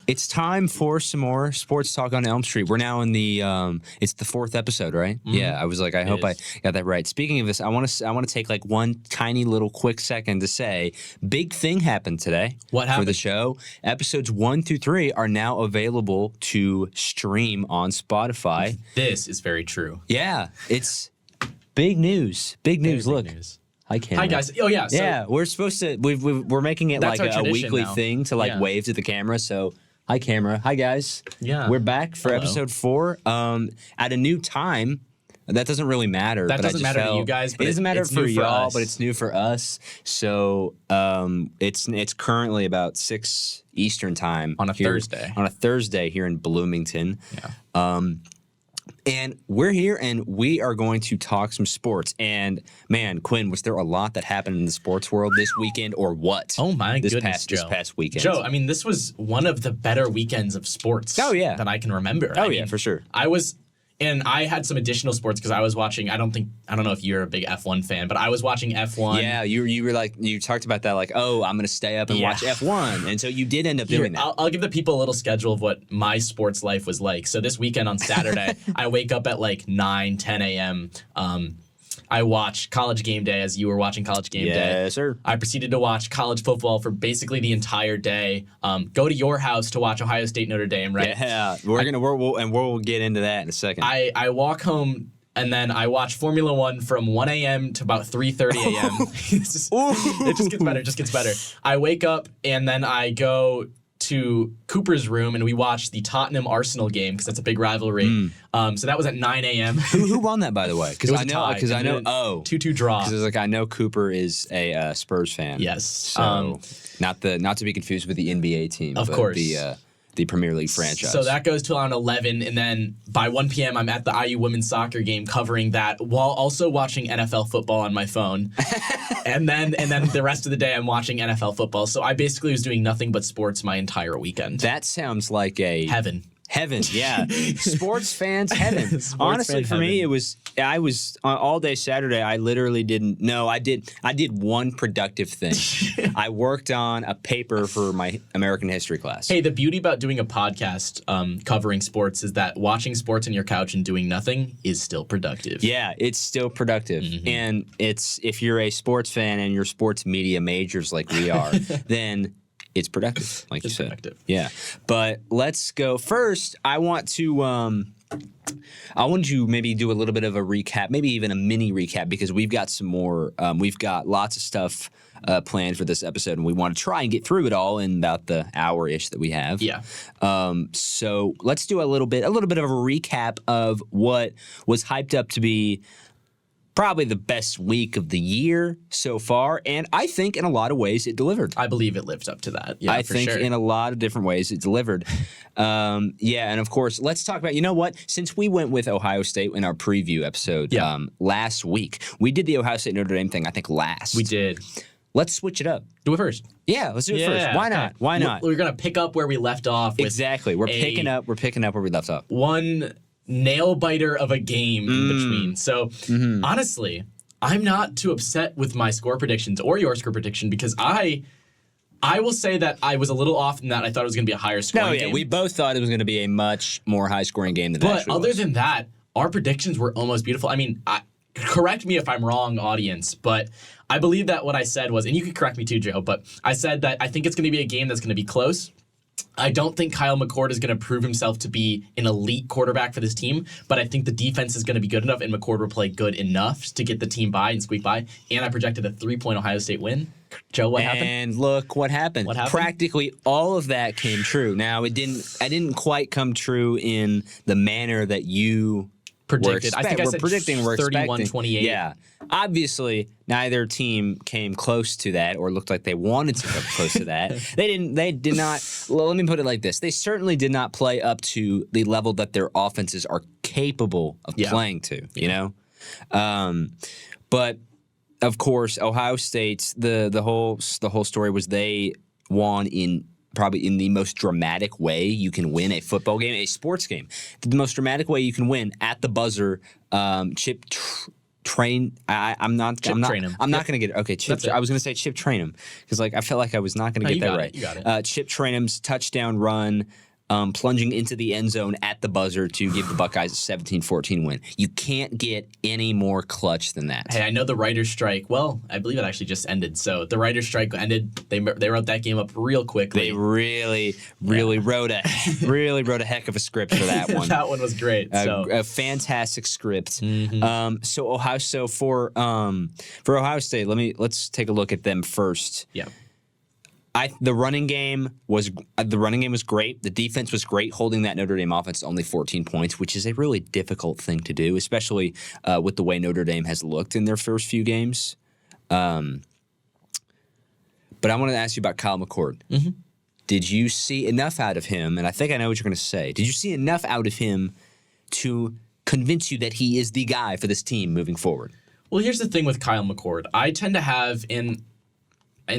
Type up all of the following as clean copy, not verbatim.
It's time for some more sports talk on Elm Street. We're now in the it's the 4th episode, right? Mm-hmm. Yeah, I was like, I hope I got that right. Speaking of this, I want to take like one tiny little quick second to say, big thing happened today. What happened? For the show? Episodes 1 through 3 are now available to stream on Spotify. This is very true. Yeah, it's big news. Big news. Look. Big news. Hi, camera. Hi, guys. Oh, yeah. So we're supposed to. We're making it like a weekly thing to like wave to the camera. So. Hi, camera. Hi, guys. Yeah. We're back for episode 4 at a new time. That doesn't really matter. That doesn't matter to you guys, but it doesn't matter for y'all, but it's new for us. So it's currently about 6 Eastern time. On a Thursday. On a Thursday here in Bloomington. Yeah. And we're here, and we are going to talk some sports. And, man, Quinn, was there a lot that happened in the sports world this weekend, or what? Oh, my goodness, This past weekend. Joe, I mean, this was one of the better weekends of sports that I can remember. Oh, yeah, for sure. And I had some additional sports because I was watching. I don't know if you're a big F1 fan, but I was watching F1. Yeah, you were like, you talked about that, like, oh, I'm going to stay up and watch F1. And so you did end up doing that. I'll give the people a little schedule of what my sports life was like. So this weekend on Saturday, I wake up at like 9, 10 a.m. I watch College Game Day as you were watching College Game Day. Yes, sir. I proceeded to watch college football for basically the entire day. Go to your house to watch Ohio State Notre Dame, right? Yeah, we'll get into that in a second. I walk home and then I watch Formula One from 1 a.m. to about 3:30 a.m. It just gets better. I wake up and then I go to Cooper's room and we watched the Tottenham Arsenal game because that's a big rivalry. So that was at 9 a.m. Who won that, by the way? Because I know 2-2 draw. Because like I know Cooper is a Spurs fan. Yes. So not to be confused with the NBA team. Of but course. The Premier League franchise. So that goes to around 11, and then by 1 p.m. I'm at the IU women's soccer game covering that while also watching NFL football on my phone. and then the rest of the day I'm watching NFL football. So I basically was doing nothing but sports my entire weekend. That sounds like a heaven. Heaven, yeah. Sports fans, heaven. Honestly, for me, I was all day Saturday. I literally didn't. No, I did one productive thing. I worked on a paper for my American history class. Hey, the beauty about doing a podcast covering sports is that watching sports on your couch and doing nothing is still productive. Yeah, it's still productive. Mm-hmm. And it's if you're a sports fan and you're sports media majors like we are, then it's productive, like you said. Productive. Yeah. But let's go. First, I want to maybe do a little bit of a recap, maybe even a mini recap, because we've got some more. We've got lots of stuff planned for this episode, and we want to try and get through it all in about the hour-ish that we have. Yeah. So let's do a little bit of a recap of what was hyped up to be probably the best week of the year so far, and I think in a lot of ways it delivered. I believe it lived up to that. Yeah, I think in a lot of different ways it delivered. And of course, let's talk about, you know what? Since we went with Ohio State in our preview episode last week, we did the Ohio State Notre Dame thing, I think, last. We did. Let's switch it up. Do it first. Yeah, let's do it first. Why not? Why not? We're going to pick up where we left off. Exactly. We're picking up where we left off. One nail biter of a game in between. So honestly, I'm not too upset with my score predictions or your score prediction because I will say that I was a little off in that I thought it was going to be a higher scoring game. We both thought it was going to be a much more high scoring game than that. But other than that, our predictions were almost beautiful. I mean, correct me if I'm wrong, audience, but I believe that what I said was, and you can correct me too, Joe, but I said that I think it's going to be a game that's going to be close. I don't think Kyle McCord is going to prove himself to be an elite quarterback for this team, but I think the defense is going to be good enough and McCord will play good enough to get the team by and squeak by. And I projected a 3-point Ohio State win. Joe, what happened? And look what happened. What happened? Practically all of that came true. Now, I didn't quite come true in the manner that you predicted. I think I said 31-28. Yeah. Obviously, neither team came close to that or looked like they wanted to come close to that. They did not, well, let me put it like this. They certainly did not play up to the level that their offenses are capable of playing to, you know? But of course, Ohio State's the whole story was they won probably in the most dramatic way you can win a football game, a sports game. The most dramatic way you can win at the buzzer, Chip train. I'm not. Chip I'm not. train him. I'm not going to get it. Okay, chip. I was going to say chip train him because I felt like I was not going to get that right. You got it. Chip train him's touchdown run. Plunging into the end zone at the buzzer to give the Buckeyes a 17-14 win. You can't get any more clutch than that. Hey, I know the writer's strike. Well, I believe it actually just ended. So the writer's strike ended. They wrote that game up real quickly. They really wrote a heck of a script for that one. That one was great. A fantastic script. Mm-hmm. For Ohio State, let's take a look at them first. Yeah. The running game was great. The defense was great, holding that Notre Dame offense to only 14 points, which is a really difficult thing to do, especially with the way Notre Dame has looked in their first few games. But I want to ask you about Kyle McCord. Mm-hmm. Did you see enough out of him? And I think I know what you're going to say. Did you see enough out of him to convince you that he is the guy for this team moving forward? Well, here's the thing with Kyle McCord. I tend to have in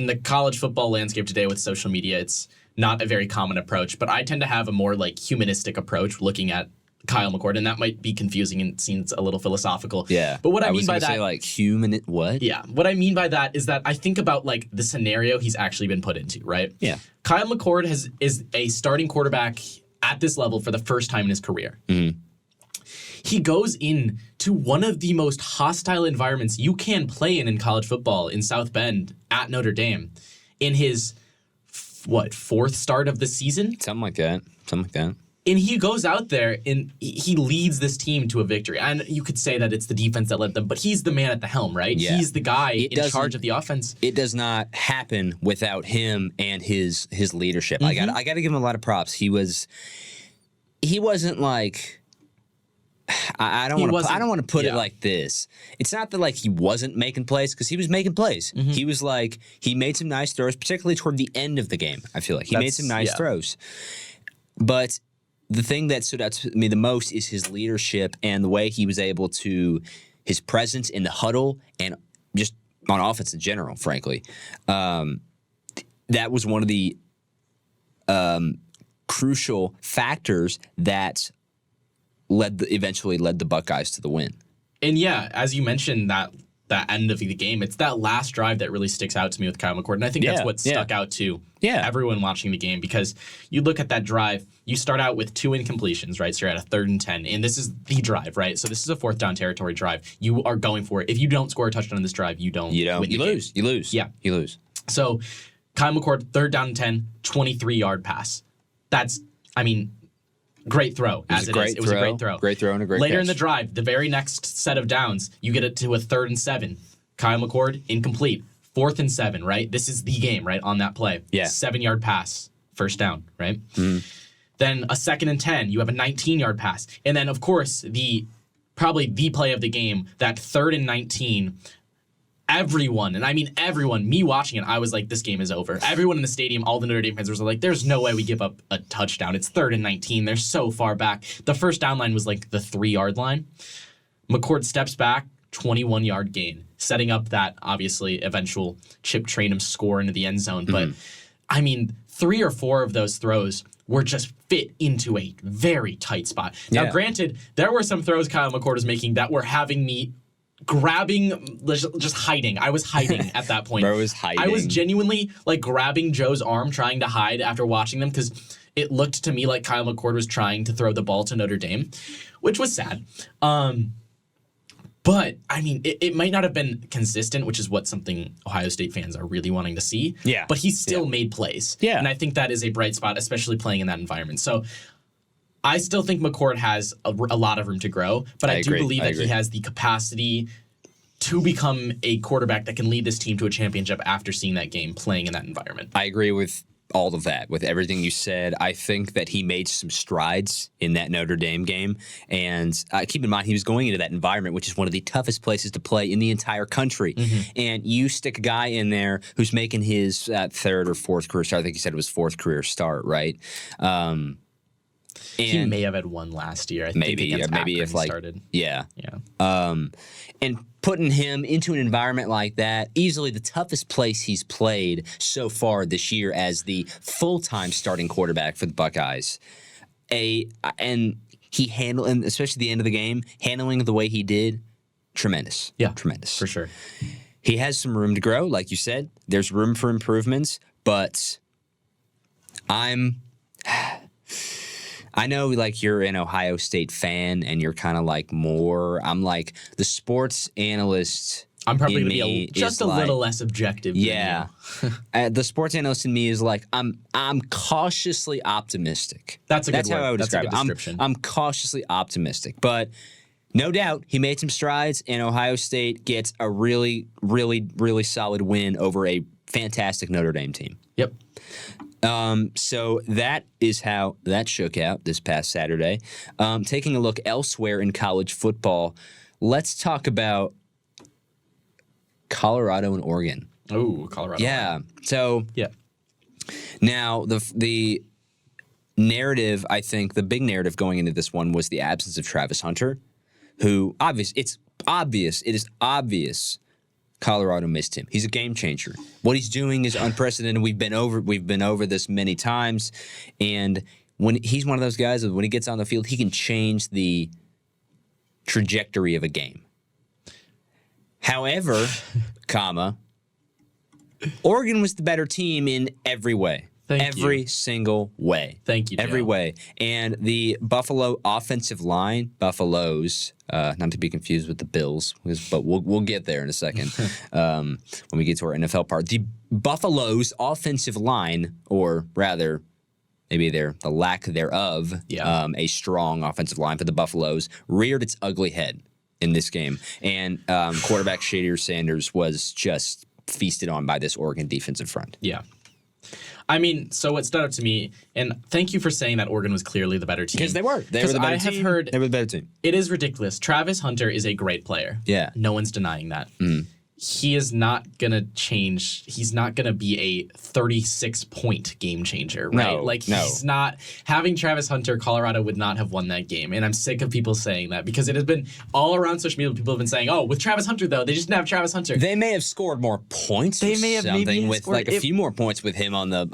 the college football landscape today with social media, it's not a very common approach, but I tend to have a more like humanistic approach looking at Kyle McCord, and that might be confusing and seems a little philosophical. Yeah. But what I mean by that, say like human what? Yeah. What I mean by that is that I think about like the scenario he's actually been put into, right? Yeah. Kyle McCord is a starting quarterback at this level for the first time in his career. Mm-hmm. He goes in to one of the most hostile environments you can play in college football in South Bend at Notre Dame in his, fourth start of the season? Something like that. And he goes out there and he leads this team to a victory. And you could say that it's the defense that led them, but he's the man at the helm, right? Yeah. He's the guy in charge of the offense. It does not happen without him and his leadership. Mm-hmm. I got to give him a lot of props. He wasn't like, I don't want to put it like this. It's not that like he wasn't making plays, because he was making plays. Mm-hmm. He was like, he made some nice throws, particularly toward the end of the game. I feel like he made some nice throws. But the thing that stood out to me the most is his leadership and the way he was able to, his presence in the huddle and just on offense in general, frankly. That was one of the crucial factors that eventually led the Buckeyes to the win. And yeah, as you mentioned, that end of the game, it's that last drive that really sticks out to me with Kyle McCord. And I think that's what stuck out to everyone watching the game, because you look at that drive, you start out with 2 incompletions, right? So you're at a 3rd and 10, and this is the drive, right? So this is a 4th down territory drive. You are going for it. If you don't score a touchdown on this drive, you lose. You lose. Yeah. You lose. So Kyle McCord, 3rd down and 10, 23-yard pass. Great throw, as it is. It was a great throw. Great throw and a great Later catch. in the drive, the very next set of downs, you get it to a 3rd and 7. Kyle McCord, incomplete. 4th and 7, right? This is the game, right, on that play. Yeah. 7-yard pass, first down, right? Mm. Then a 2nd and 10, you have a 19-yard pass. And then, of course, probably the play of the game, that 3rd and 19, everyone, and I mean everyone, me watching it, I was like, this game is over. Everyone in the stadium, all the Notre Dame fans were like, there's no way we give up a touchdown. It's 3rd and 19. They're so far back. The first down line was like the 3-yard line. McCord steps back, 21-yard gain, setting up that, obviously, eventual Chip Trainum score into the end zone. But, 3 or 4 of those throws were just fit into a very tight spot. Now, granted, there were some throws Kyle McCord was making that were having me grabbing, just hiding. I was hiding at that point. Bro was hiding. I was genuinely like grabbing Joe's arm, trying to hide after watching them, because it looked to me like Kyle McCord was trying to throw the ball to Notre Dame, which was sad. But it might not have been consistent, which is what something Ohio State fans are really wanting to see. Yeah. But he still made plays. Yeah. And I think that is a bright spot, especially playing in that environment. So I still think McCord has a lot of room to grow, but I do believe that he has the capacity to become a quarterback that can lead this team to a championship after seeing that game, playing in that environment. I agree with all of that, with everything you said. I think that he made some strides in that Notre Dame game. And keep in mind, he was going into that environment, which is one of the toughest places to play in the entire country. Mm-hmm. And you stick a guy in there who's making his 3rd or 4th career start. I think you said it was 4th career start, right? He may have had one last year. I think maybe if like started. Yeah. And putting him into an environment like that, easily the toughest place he's played so far this year as the full-time starting quarterback for the Buckeyes. And he handled, and especially the end of the game, handling the way he did, tremendous. Yeah, tremendous. for sure. He has some room to grow, like you said. There's room for improvements, but I know like you're an Ohio State fan and you're kind of like I'm like the sports analyst. I'm probably going to me be just a like, little less objective. Yeah. The sports analyst in me is like, I'm cautiously optimistic. That's a good word. How I would That's a describe good it. description. I'm cautiously optimistic, but no doubt he made some strides, and Ohio State gets a really, really, really solid win over a fantastic Notre Dame team. Yep. So that is how that shook out this past Saturday. Taking a look elsewhere in college football, let's talk about Colorado and Oregon. Oh, Colorado. Yeah. So yeah. Now the narrative, I think, the big narrative going into this one was the absence of Travis Hunter, who it is obvious Colorado missed him. He's a game changer. What he's doing is unprecedented. We've been over this many times, and when he's one of those guys that when he gets on the field, he can change the trajectory of a game. However, Oregon was the better team in every way. Every single way. Thank you, Joe. Every way. And the Buffalo offensive line, Buffaloes, not to be confused with the Bills, but we'll get there in a second when we get to our NFL part. The Buffaloes offensive line, or rather, maybe the lack thereof, a strong offensive line for the Buffaloes, reared its ugly head in this game. And quarterback Shador Sanders was just feasted on by this Oregon defensive front. Yeah. I mean, so what stood out to me, and thank you for saying that Oregon was clearly the better team. Because they were. They were the better team. Have heard they were the better team. It is ridiculous. Travis Hunter is a great player. Yeah. No one's denying that. Mm. He is not going to change. He's not going to be a 36-point game changer, right? He's not. Having Travis Hunter, Colorado would not have won that game. And I'm sick of people saying that because it has been all around social media. People have been saying, oh, with Travis Hunter, though, they just didn't have Travis Hunter. They may have scored more points. They may have with like a few more points with him on the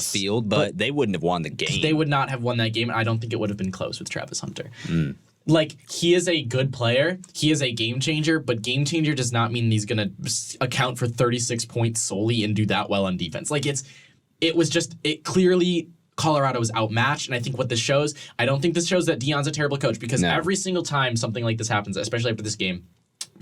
field, but they wouldn't have won the game. They would not have won that game. And I don't think it would have been close with Travis Hunter. Mm. Like, he is a good player. He is a game changer, but game changer does not mean he's going to account for 36 points solely and do that well on defense. Like, it clearly Colorado was outmatched, and I think what this shows, I don't think this shows that Deion's a terrible coach, because every single time something like this happens, especially after this game,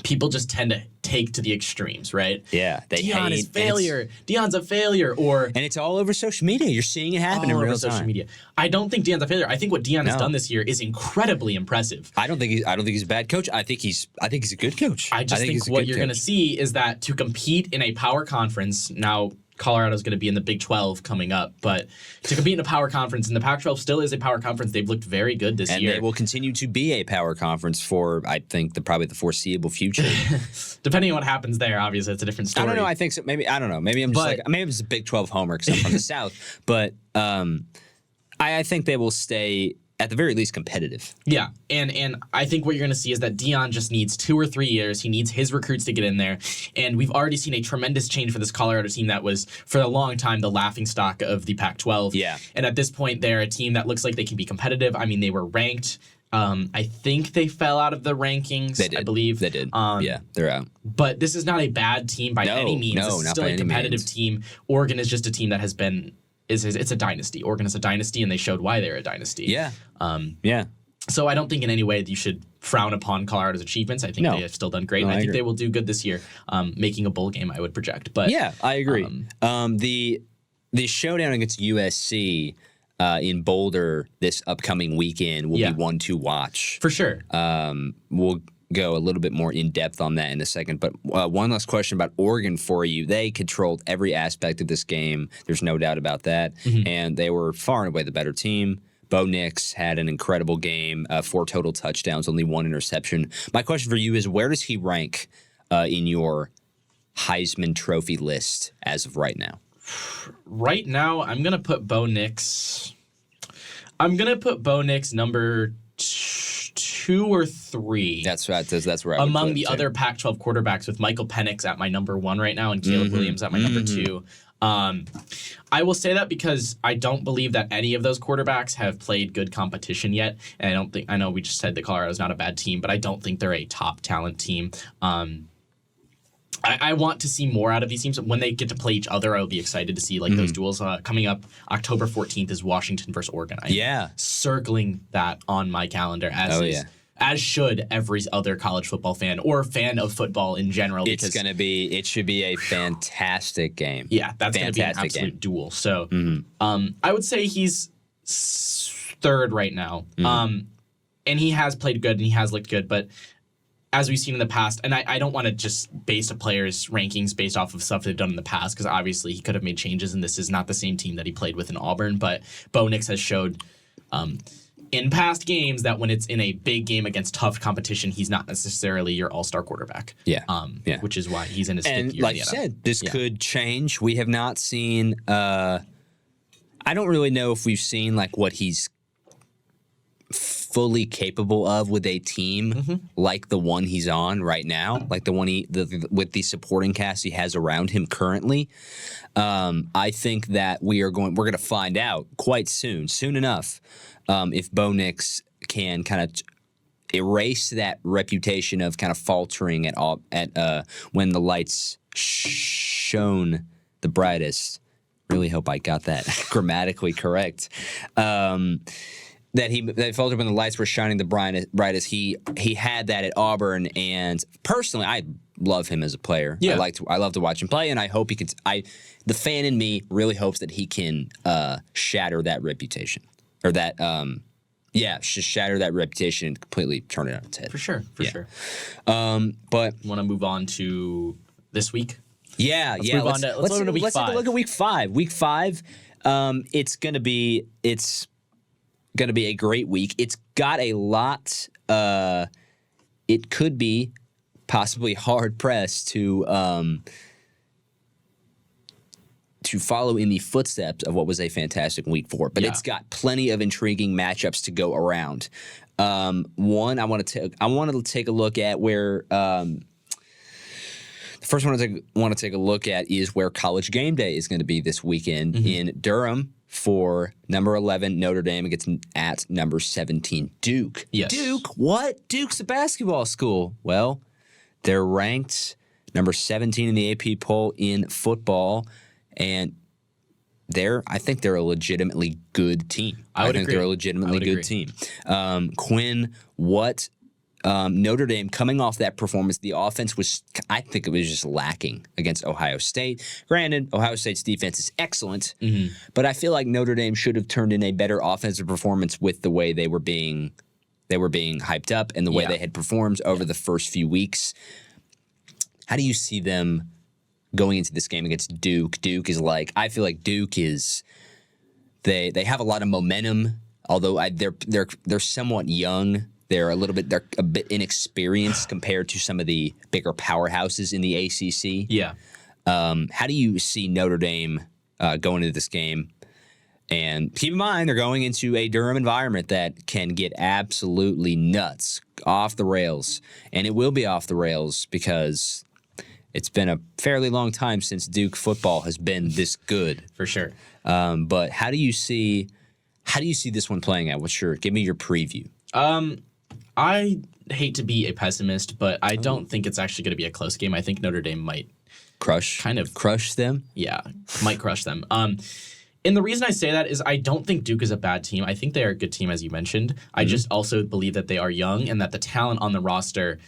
people just tend to take to the extremes, right? Yeah. Deion is failure. Deion's a failure. And it's all over social media. You're seeing it happen in real time. Social media. I don't think Deion's a failure. I think what Deion has done this year is incredibly impressive. I don't think he's a bad coach. I think he's a good coach. I think what you're going to see is that to compete in a power conference, now Colorado's going to be in the Big 12 coming up, but to compete in a power conference, and the Pac-12 still is a power conference, they've looked very good this year. And they will continue to be a power conference for, I think, probably the foreseeable future. Depending on what happens there, obviously, it's a different story. I don't know. I think so. Maybe, I don't know. Maybe I'm just maybe I'm just a Big 12 homer because I'm from the South. But I think they will stay, at the very least, competitive. Yeah, and I think what you're going to see is that Deion just needs 2 or 3 years. He needs his recruits to get in there, and we've already seen a tremendous change for this Colorado team that was, for a long time, the laughingstock of the Pac-12. Yeah. And at this point, they're a team that looks like they can be competitive. I mean, they were ranked. I think they fell out of the rankings. They did. I believe. They did. Yeah, they're out. But this is not a bad team by any means. No, this is not still by a any competitive means. team. Oregon is just a team that has been... It's a dynasty. Oregon is a dynasty, and they showed why they're a dynasty. Yeah. Yeah. So I don't think in any way that you should frown upon Colorado's achievements. I think they have still done great, and I think they will do good this year, making a bowl game, I would project. But yeah, I agree. The showdown against USC in Boulder this upcoming weekend will be one to watch. For sure. We'll go a little bit more in depth on that in a second. But one last question about Oregon for you. They controlled every aspect of this game. There's no doubt about that. Mm-hmm. And they were far and away the better team. Bo Nix had an incredible game, 4 total touchdowns, only 1 interception. My question for you is, where does he rank in your Heisman Trophy list as of right now? Right now, I'm going to put Bo Nix. Number 2 or 3. That's right. That's where I would among put the it, other Pac-12 quarterbacks, with Michael Penix at my number 1 right now and Caleb Williams at my number 2. I will say that because I don't believe that any of those quarterbacks have played good competition yet. And I know we just said that Colorado's not a bad team, but I don't think they're a top talent team. I want to see more out of these teams. When they get to play each other, I'll be excited to see those duels. Coming up October 14th is Washington versus Oregon. I'm circling that on my calendar as should every other college football fan or fan of football in general. It should be a fantastic game. Yeah, that's going to be an absolute duel. So I would say he's third right now. And he has played good and he has looked good, but as we've seen in the past, and I don't want to just base a player's rankings based off of stuff they've done in the past, because obviously he could have made changes, and this is not the same team that he played with in Auburn, but Bo Nix has showed in past games that when it's in a big game against tough competition, he's not necessarily your all-star quarterback. Which is why he's in his fifth year. Like you said, this could change. We have not seen I don't really know if we've seen what he's fully capable of with a team like the one he's on right now, like the one with the supporting cast he has around him currently. I think that we're going to find out quite soon enough, if Bo Nix can kind of erase that reputation of kind of faltering at when the lights shone the brightest. Really hope I got that grammatically correct. That he faltered when the lights were shining the brightest. He had that at Auburn, and personally, I love him as a player. Yeah. I love to watch him play, and I hope he can. The fan in me really hopes that he can shatter that reputation, or that just shatter that reputation and completely turn it on its head. For sure. But want to move on to this week? Let's move on to week 5. Take a look at week 5. Week 5, it's gonna be a great week. It's got a lot. It could be possibly hard pressed to follow in the footsteps of what was a fantastic week 4, but it's got plenty of intriguing matchups to go around. One, I wanted to take a look at where. The first one I want to take a look at is where College Game Day is going to be this weekend in Durham for number 11 Notre Dame at number 17 Duke. Yes. Duke? What? Duke's a basketball school. Well, they're ranked number 17 in the AP poll in football, and I think they're a legitimately good team. I think they're a legitimately good team. Quinn, what? Notre Dame, coming off that performance, the offense I think it was just lacking against Ohio State. Granted, Ohio State's defense is excellent, but I feel like Notre Dame should have turned in a better offensive performance with the way they were being hyped up and the way they had performed over the first few weeks. How do you see them going into this game against Duke? I feel like Duke is they have a lot of momentum, although they're somewhat young. They're a bit inexperienced compared to some of the bigger powerhouses in the ACC. Yeah. How do you see Notre Dame going into this game? And keep in mind, they're going into a Durham environment that can get absolutely nuts, off the rails. And it will be off the rails because it's been a fairly long time since Duke football has been this good. For sure. But how do you see this one playing out? Give me your preview. I hate to be a pessimist, but I don't think it's actually going to be a close game. I think Notre Dame might crush them. Yeah, might crush them. And the reason I say that is I don't think Duke is a bad team. I think they are a good team, as you mentioned. I just also believe that they are young and that the talent on the roster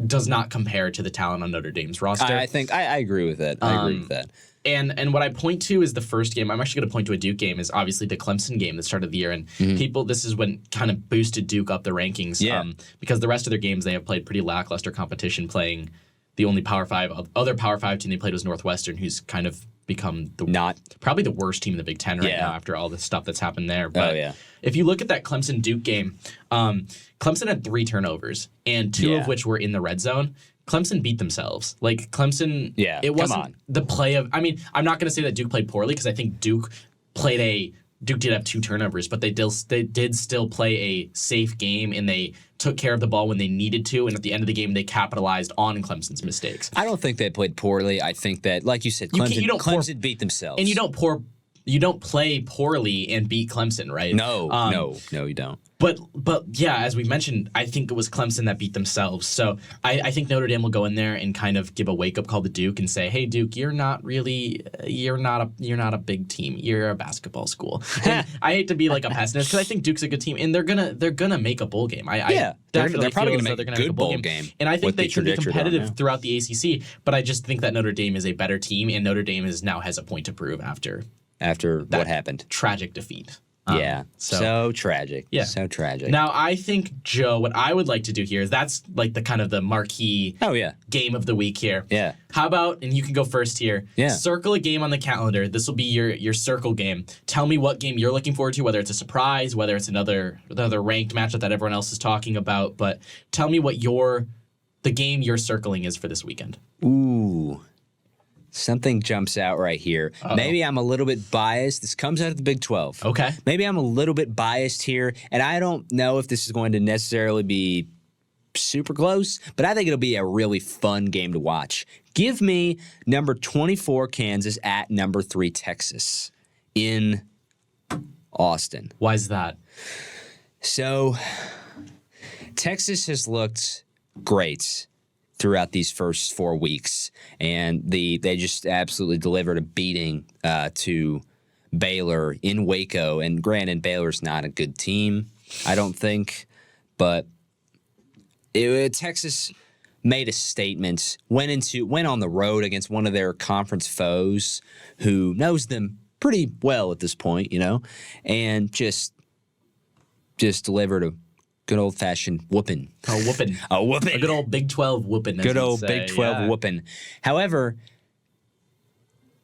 does not compare to the talent on Notre Dame's roster. I think I agree with that. I agree with that. And what I point to is the first game. I'm actually going to point to a Duke game, is obviously the Clemson game that started the year. And this is when kind of boosted Duke up the rankings. Because the rest of their games, they have played pretty lackluster competition, playing the only other Power 5 team they played was Northwestern, who's kind of become probably the worst team in the Big Ten right now after all the stuff that's happened there. But if you look at that Clemson-Duke game, Clemson had 3 turnovers, and 2 of which were in the red zone. Clemson beat themselves. Like, Clemson, it wasn't the play of... I mean, I'm not going to say that Duke played poorly, because I think Duke played a Duke did have 2 turnovers, but they did still play a safe game, and they took care of the ball when they needed to, and at the end of the game, they capitalized on Clemson's mistakes. I don't think they played poorly. I think that, like you said, Clemson beat themselves. And you don't play poorly and beat Clemson, right? No, you don't. But yeah, as we mentioned, I think it was Clemson that beat themselves. So I think Notre Dame will go in there and kind of give a wake up call to Duke and say, "Hey, Duke, you're not a big team. You're a basketball school." And I hate to be like a pessimist because I think Duke's a good team, and they're gonna make a bowl game. They're probably gonna make a good bowl game, and I think they can be competitive throughout the ACC. But I just think that Notre Dame is a better team, and Notre Dame now has a point to prove after what happened. Tragic defeat. So tragic. Yeah. So tragic. Now, I think, Joe, what I would like to do here is that's like the kind of the marquee game of the week here. Yeah. How about, and you can go first here, circle a game on the calendar. This will be your circle game. Tell me what game you're looking forward to, whether it's a surprise, whether it's another ranked matchup that everyone else is talking about. But tell me what the game you're circling is for this weekend. Ooh. Something jumps out right here. Uh-oh. Maybe I'm a little bit biased. This comes out of the Big 12. Okay. Maybe I'm a little bit biased here, and I don't know if this is going to necessarily be super close, but I think it'll be a really fun game to watch. Give me number 24 Kansas at number 3 Texas in Austin. Why is that? So, Texas has looked great throughout these first 4 weeks, and they just absolutely delivered a beating to Baylor in Waco. And granted, Baylor's not a good team, I don't think, but Texas made a statement, went on the road against one of their conference foes who knows them pretty well at this point, and just delivered a good old-fashioned whooping. A whooping. A whooping. A good old Big 12 whooping. Good old Big 12 whooping. However,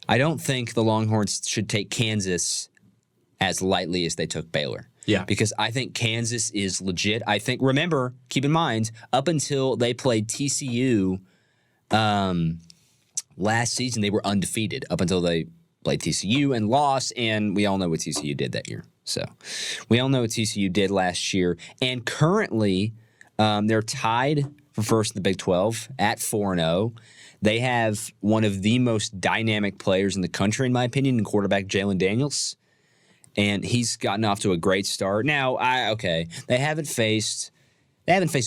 I don't think the Longhorns should take Kansas as lightly as they took Baylor. Yeah. Because I think Kansas is legit. Keep in mind, up until they played TCU last season, they were undefeated up until they played TCU and lost, and we all know what TCU did that year. So we all know what TCU did last year. And currently, they're tied for first in the Big 12 at 4-0. They have one of the most dynamic players in the country, in my opinion, in quarterback Jalen Daniels. And he's gotten off to a great start. Now, they haven't faced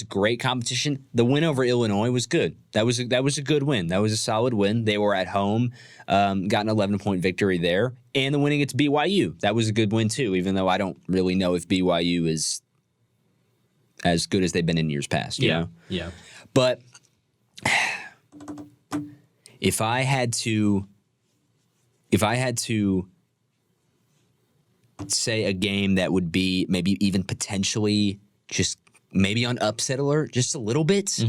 great competition. The win over Illinois was good. That was a good win. That was a solid win. They were at home, got an 11-point victory there. And the win against BYU, that was a good win too, even though I don't really know if BYU is as good as they've been in years past. You know? Yeah. But if I had to say a game that would be maybe even potentially just maybe on upset alert just a little bit,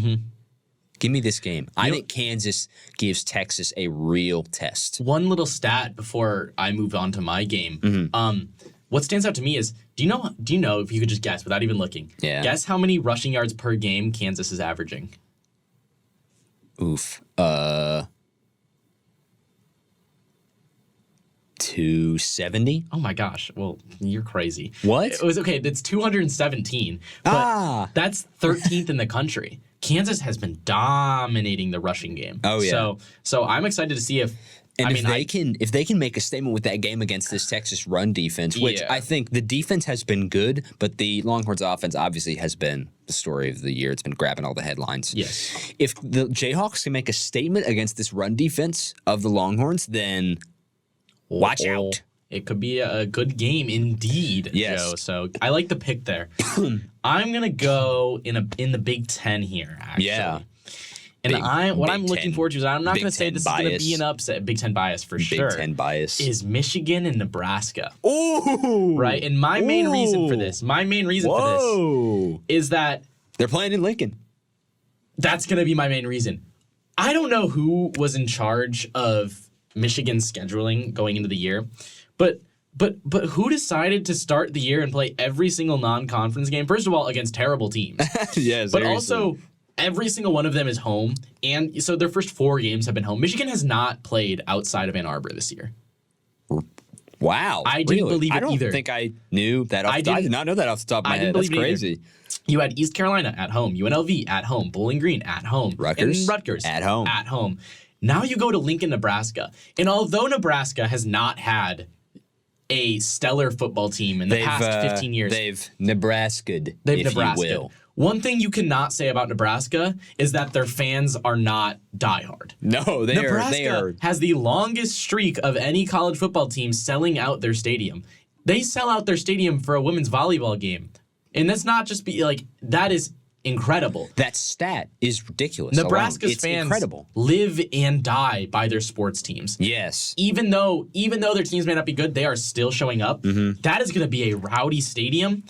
give me this game. I think Kansas gives Texas a real test. One little stat before I move on to my game. What stands out to me is, do you know if you could just guess without even looking? Yeah. Guess how many rushing yards per game Kansas is averaging? Oof. 270? Oh my gosh. Well, you're crazy. What? It was okay. It's 217. But that's 13th in the country. Kansas has been dominating the rushing game. Oh yeah. So I'm excited to see if if they can make a statement with that game against this Texas run defense, which I think the defense has been good, but the Longhorns offense obviously has been the story of the year. It's been grabbing all the headlines. Yes. If the Jayhawks can make a statement against this run defense of the Longhorns, then watch out. It could be a good game indeed, Joe. So I like the pick there. I'm gonna go in the Big Ten here, actually. Yeah. And what I'm looking forward to is, I'm not going to say this is going to be an upset. Big Ten bias for sure. Big Ten bias. Is Michigan and Nebraska. Ooh. Right? And my main reason for this is that they're playing in Lincoln. That's going to be my main reason. I don't know who was in charge of Michigan's scheduling going into the year, but who decided to start the year and play every single non-conference game? First of all, against terrible teams. Yes, but also every single one of them is home, and so their first 4 games have been home. Michigan has not played outside of Ann Arbor this year. Wow. I didn't really? believe it I don't either. think I knew that. I did not know that off the top of my I head. didn't That's believe it either. crazy. You had East Carolina at home, UNLV at home, Bowling Green at home, Rutgers and Rutgers at home. At home. Now you go to Lincoln, Nebraska. And although Nebraska has not had a stellar football team in the past 15 years. They've Nebraska'd, They've if Nebraska. you will. One thing you cannot say about Nebraska is that their fans are not diehard. No, Nebraska has the longest streak of any college football team selling out their stadium. They sell out their stadium for a women's volleyball game. And that's not just that is incredible. That stat is ridiculous. Nebraska's It's fans incredible. live and die by their sports teams. Yes. Even though their teams may not be good, they are still showing up. Mm-hmm. That is going to be a rowdy stadium.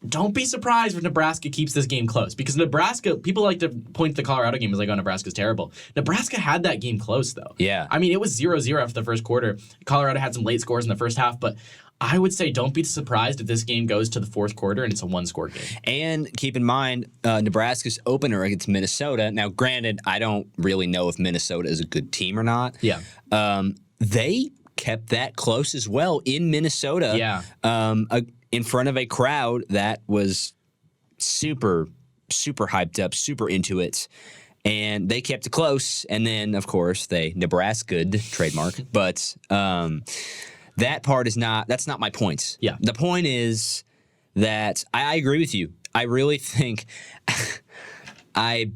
Don't be surprised if Nebraska keeps this game close, because Nebraska, people like to point to the Colorado game as like, oh, Nebraska's terrible. Nebraska had that game close, though. Yeah. I mean, it was 0-0 after the first quarter. Colorado had some late scores in the first half, but I would say don't be surprised if this game goes to the fourth quarter and it's a one-score game. And keep in mind, Nebraska's opener against Minnesota. Now, granted, I don't really know if Minnesota is a good team or not. Yeah. They kept that close as well in Minnesota. Yeah. In front of a crowd that was super, super hyped up, super into it. And they kept it close. And then, of course, they Nebraska'd, trademark. But that part that's not my point. Yeah. The point is that I agree with you. I really think I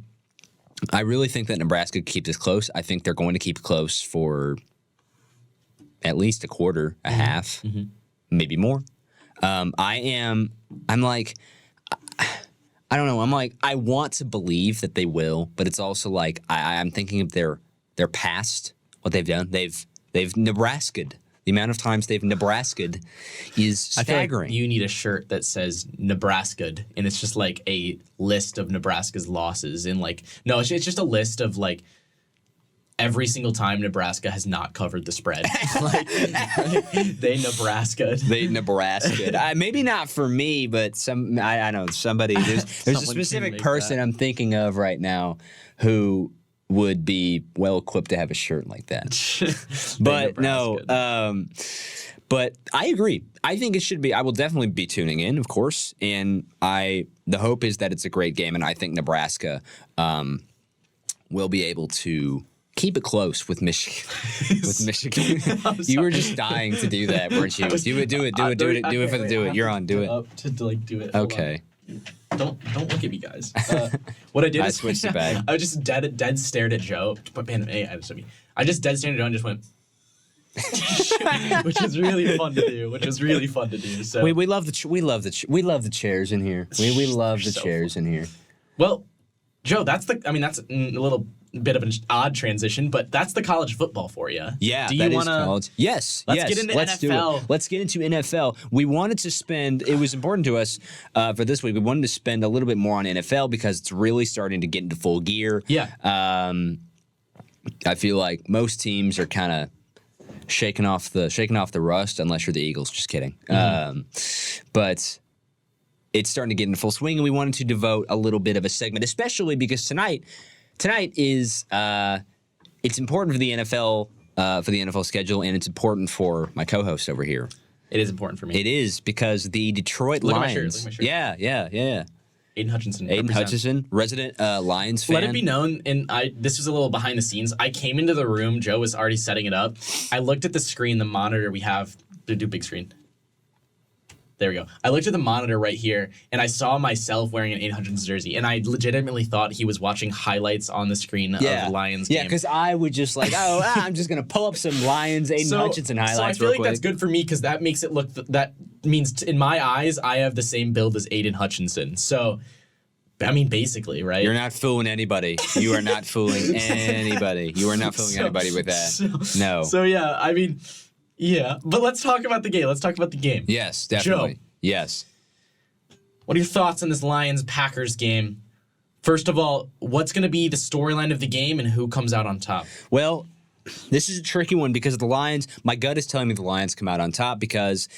really think that Nebraska keeps this close. I think they're going to keep it close for at least a quarter, a half, maybe more. I don't know. I'm like, I want to believe that they will, but it's also like I'm thinking of their past, what they've done. They've Nebraska'd. The amount of times they've Nebraska'd is staggering. I feel like you need a shirt that says Nebraska'd, and it's just like a list of Nebraska's losses. And no, it's just a list of every single time Nebraska has not covered the spread. They Nebraska'd. They Nebraska'd. Maybe not for me, but I know somebody. There's a specific person I'm thinking of right now who would be well equipped to have a shirt like that. But no, but I agree. I think it should be. I will definitely be tuning in, of course, and the hope is that it's a great game, and I think Nebraska will be able to keep it close with Michigan. You were just dying to do that, weren't you? Do it. You're on. Do it. To do it. Okay. Don't look at me, guys. What I did I is switched it back. I just dead stared at Joe. But man, I just dead stared at Joe and just went, which was really fun to do. So we love the chairs in here. We love the chairs in here. Well, Joe, that's a little bit of an odd transition, but that's the college football for you. Yeah, do you want to? Yes. Let's get into let's NFL. Do it. Let's get into NFL. We wanted to spend. It was important to us for this week. We wanted to spend a little bit more on NFL because it's really starting to get into full gear. Yeah. I feel like most teams are kind of shaking off the rust, unless you're the Eagles. Just kidding. But it's starting to get into full swing, and we wanted to devote a little bit of a segment, especially because tonight is it's important for the NFL schedule, and it's important for my co-host over here. It is important for me. It is because the Detroit Lions. Look at my shirt. Yeah. Aiden Hutchinson, resident Lions fan. Let it be known, and this was a little behind the scenes. I came into the room. Joe was already setting it up. I looked at the screen, the monitor we have. Do big screen. There we go. I looked at the monitor right here, and I saw myself wearing an Aiden Hutchinson jersey, and I legitimately thought he was watching highlights on the screen of the Lions game. Yeah, because I would just I'm just going to pull up some Lions Aiden Hutchinson highlights So I feel like that's good for me because that makes it look, that means in my eyes, I have the same build as Aiden Hutchinson. So, I mean, basically, right? You're not fooling anybody. You are not fooling anybody. You are not fooling anybody with that. No. So, yeah, I mean... Yeah, but let's talk about the game. Yes, definitely. Joe, yes. What are your thoughts on this Lions-Packers game? First of all, what's going to be the storyline of the game and who comes out on top? Well, this is a tricky one because the Lions, my gut is telling me the Lions come out on top because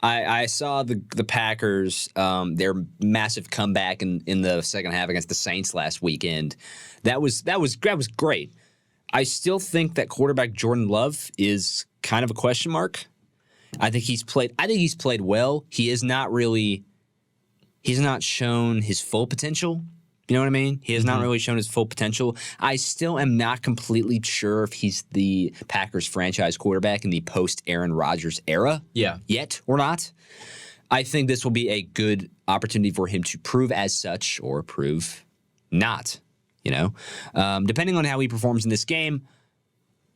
I saw the Packers, their massive comeback in the second half against the Saints last weekend. That was great. I still think that quarterback Jordan Love is kind of a question mark. I think he's played well. He's not shown his full potential. You know what I mean? He has not really shown his full potential. I still am not completely sure if he's the Packers franchise quarterback in the post-Aaron Rodgers era yet or not. I think this will be a good opportunity for him to prove as such or prove not, depending on how he performs in this game.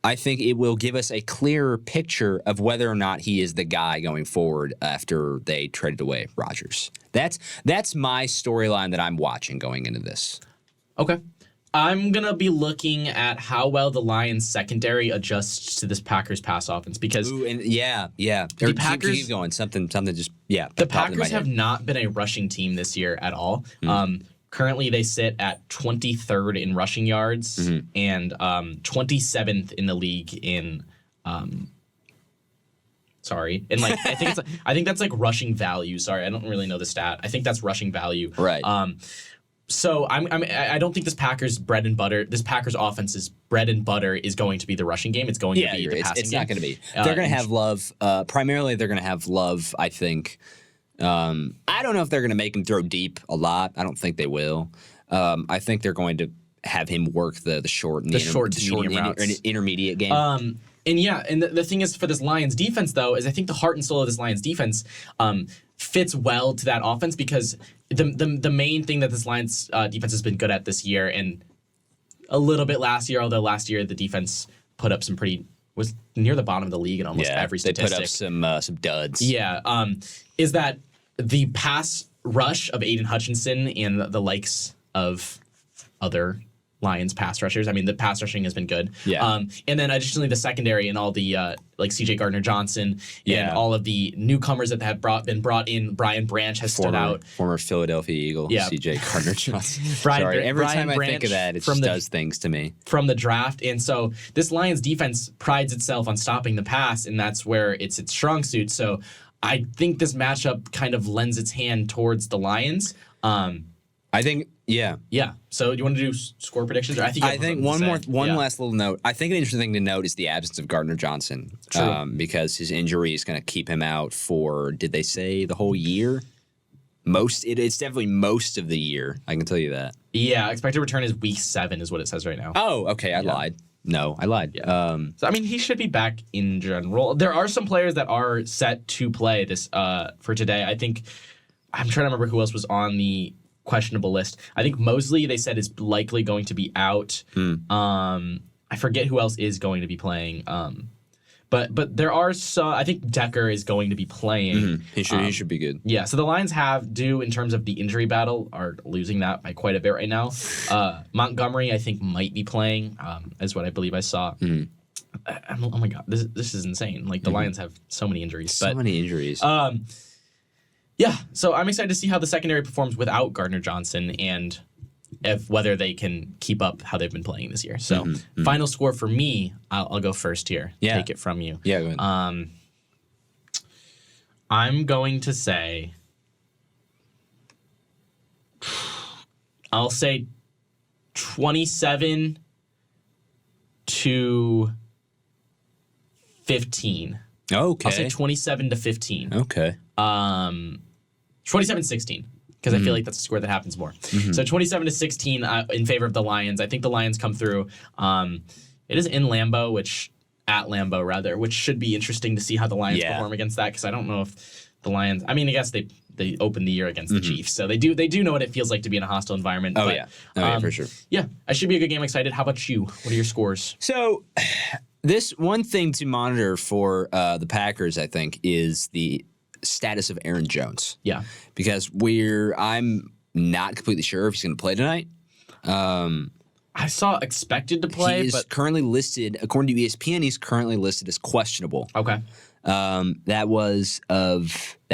I think it will give us a clearer picture of whether or not he is the guy going forward after they traded away Rodgers. That's my storyline that I'm watching going into this. Okay. I'm going to be looking at how well the Lions secondary adjusts to this Packers pass offense because The Packers keep going. Something just The Packers have not been a rushing team this year at all. Currently, they sit at 23rd in rushing yards and 27th in the league in. I think that's like rushing value. Sorry, I don't really know the stat. I think that's rushing value. Right. So I don't think this Packers offense's bread and butter is going to be the rushing game. It's going to be the passing game. It's not going to be. They're going to have Love. Primarily, they're going to have Love, I think. I don't know if they're going to make him throw deep a lot. I don't think they will. I think they're going to have him work the short and the intermediate game. And the thing is for this Lions defense though is I think the heart and soul of this Lions defense fits well to that offense because the main thing that this Lions defense has been good at this year and a little bit last year, although last year the defense put up was near the bottom of the league in almost every statistic. They put up some duds. Yeah, is that the pass rush of Aiden Hutchinson and the likes of other Lions pass rushers. I mean, the pass rushing has been good. Yeah. And then additionally, the secondary and all the like C.J. Gardner-Johnson and all of the newcomers that have been brought in. Brian Branch has stood out. Former Philadelphia Eagle, C.J. Gardner-Johnson. Every time I think of that, it just does things to me. From the draft. And so this Lions defense prides itself on stopping the pass, and that's where it's its strong suit. So I think this matchup kind of lends its hand towards the Lions. I think, yeah. So do you want to do score predictions? Or I think one last little note. I think an interesting thing to note is the absence of Gardner-Johnson. Because his injury is going to keep him out for, did they say the whole year? It's definitely most of the year. I can tell you that. Yeah, expected return is week 7 is what it says right now. Oh, okay. I lied. No, I lied. Yeah. So I mean, he should be back in general. There are some players that are set to play this for today. I think I'm trying to remember who else was on the questionable list. I think Mosley, they said, is likely going to be out. I forget who else is going to be playing. But there are some. I think Decker is going to be playing. He should be good. Yeah. So the Lions in terms of the injury battle, are losing that by quite a bit right now. Montgomery, I think, might be playing, is what I believe I saw. Oh my God, this is insane. Like the Lions have so many injuries. So many injuries. Yeah. So I'm excited to see how the secondary performs without Gardner-Johnson and whether they can keep up how they've been playing this year. So final score for me, I'll go first here. Yeah. Take it from you. Yeah, go ahead. I'm going to say, I'll say 27-15. Okay. I'll say 27-15. Okay. 27-16. Because I feel like that's a score that happens more. So 27-16 in favor of the Lions. I think the Lions come through. It is in Lambeau, at Lambeau rather, which should be interesting to see how the Lions perform against that. Because I don't know if the Lions. I mean, I guess they opened the year against the Chiefs, so they do know what it feels like to be in a hostile environment. Yeah, for sure. Yeah, it should be a good game. Excited. How about you? What are your scores? So, this one thing to monitor for the Packers, I think, is the status of Aaron Jones. Yeah. Because I'm not completely sure if he's going to play tonight. I saw expected to play, he is currently listed, according to ESPN, he's currently listed as questionable. Okay. That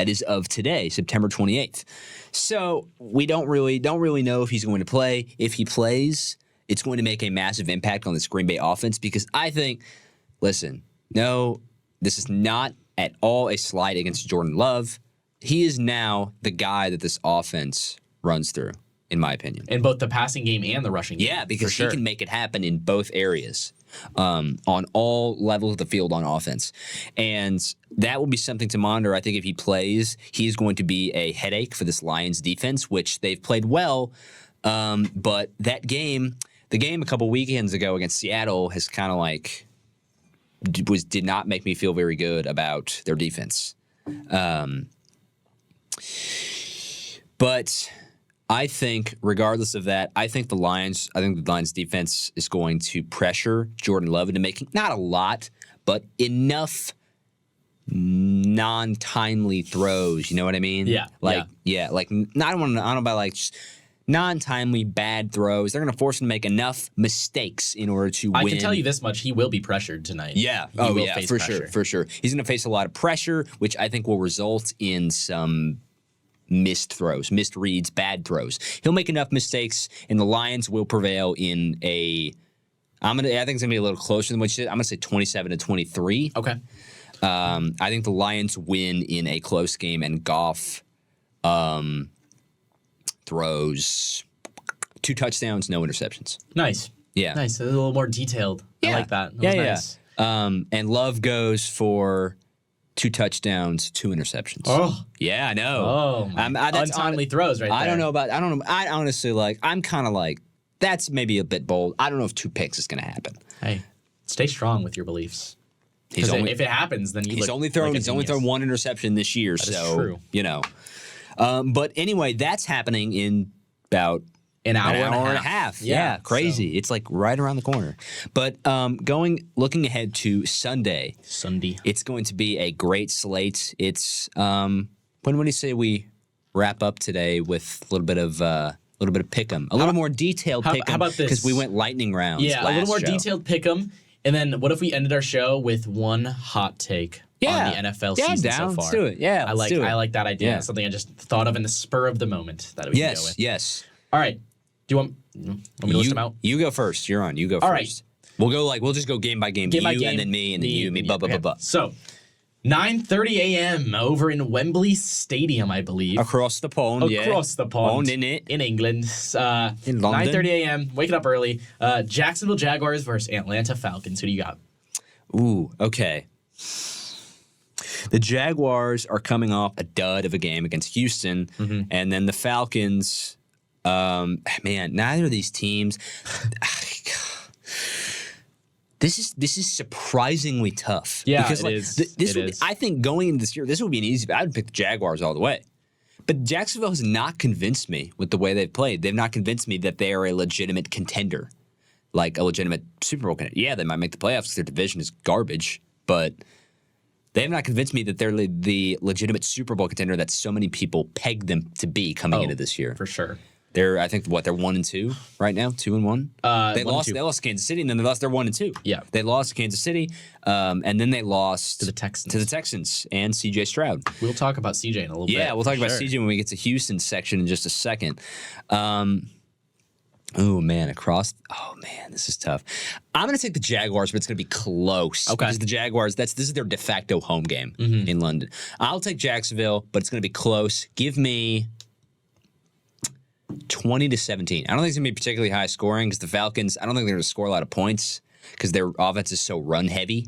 is of today, September 28th. So we don't really know if he's going to play. If he plays, it's going to make a massive impact on this Green Bay offense because I think, listen, no, this is not at all a slight against Jordan Love. He is now the guy that this offense runs through, in my opinion. In both the passing game and the rushing game. Yeah, because he can make it happen in both areas. on all levels of the field on offense. And that will be something to monitor. I think if he plays, he's going to be a headache for this Lions defense, which they've played well. But the game a couple weekends ago against Seattle has kind of like did not make me feel very good about their defense. But I think, regardless of that, I think the Lions defense is going to pressure Jordan Love into making not a lot, but enough non-timely throws. You know what I mean? Yeah. Like I don't know about like just non-timely bad throws. They're going to force him to make enough mistakes in order to win. I can tell you this much: he will be pressured tonight. Yeah. He will face for pressure. sure, for sure. He's going to face a lot of pressure, which I think will result in some missed throws, missed reads, bad throws. He'll make enough mistakes, and the Lions will prevail in a. I think it's gonna be a little closer than what you said. I'm gonna say 27-23. Okay. I think the Lions win in a close game, and Goff throws 2 touchdowns, no interceptions. Nice. Yeah. Nice. A little more detailed. Yeah. I like that. That was nice. And Love goes for 2 touchdowns, 2 interceptions. Oh. Yeah, I know. Oh, that's untimely throws right there. I don't know. I honestly I'm kind of like, that's maybe a bit bold. I don't know if 2 picks is going to happen. Hey, stay strong with your beliefs. If it happens, then he's only thrown 1 interception this year. That is so true. You know. But anyway, that's happening in about an hour and a half. Yeah, crazy. So. It's like right around the corner. But looking ahead to Sunday, it's going to be a great slate. It's when do you say we wrap up today with a little bit of pick'em, a little more detailed pick'em? How about this? Because we went lightning rounds. Yeah, a little more detailed pick'em. And then what if we ended our show with one hot take on the NFL season so far? Let's do it. Yeah, I like that idea. Yeah. Something I just thought of in the spur of the moment that we can go with. Yes. All right. Do you want me to list them out? You go first. You're on. You go first. All right. We'll just go game by game. Game by game. And then me, and then you, me, blah. So, 9:30 a.m. over in Wembley Stadium, I believe. Across the pond, Across the pond. In it. In England. In London. 9:30 a.m., waking up early. Jacksonville Jaguars versus Atlanta Falcons. Who do you got? Ooh, okay. The Jaguars are coming off a dud of a game against Houston, and then the Falcons, neither of these teams. This is surprisingly tough. Yeah, because it is. I think going into this year, this would be an easy. I would pick the Jaguars all the way. But Jacksonville has not convinced me with the way they've played. They've not convinced me that they are a legitimate contender, like a legitimate Super Bowl contender. Yeah, they might make the playoffs because their division is garbage, but they have not convinced me that they're the legitimate Super Bowl contender that so many people peg them to be coming into this year. For sure. They're, I think, they're 1-2 right now, 2-1. They lost to Kansas City, and then they lost. They're 1-2. Yeah, they lost to Kansas City, and then they lost to the Texans and CJ Stroud. We'll talk about CJ in a little bit. Yeah, we'll talk about CJ when we get to Houston section in just a second. Oh man, this is tough. I'm going to take the Jaguars, but it's going to be close. Okay. Because the Jaguars, this is their de facto home game in London. I'll take Jacksonville, but it's going to be close. Give me 20-17. I don't think it's going to be particularly high scoring because the Falcons, I don't think they're going to score a lot of points because their offense is so run heavy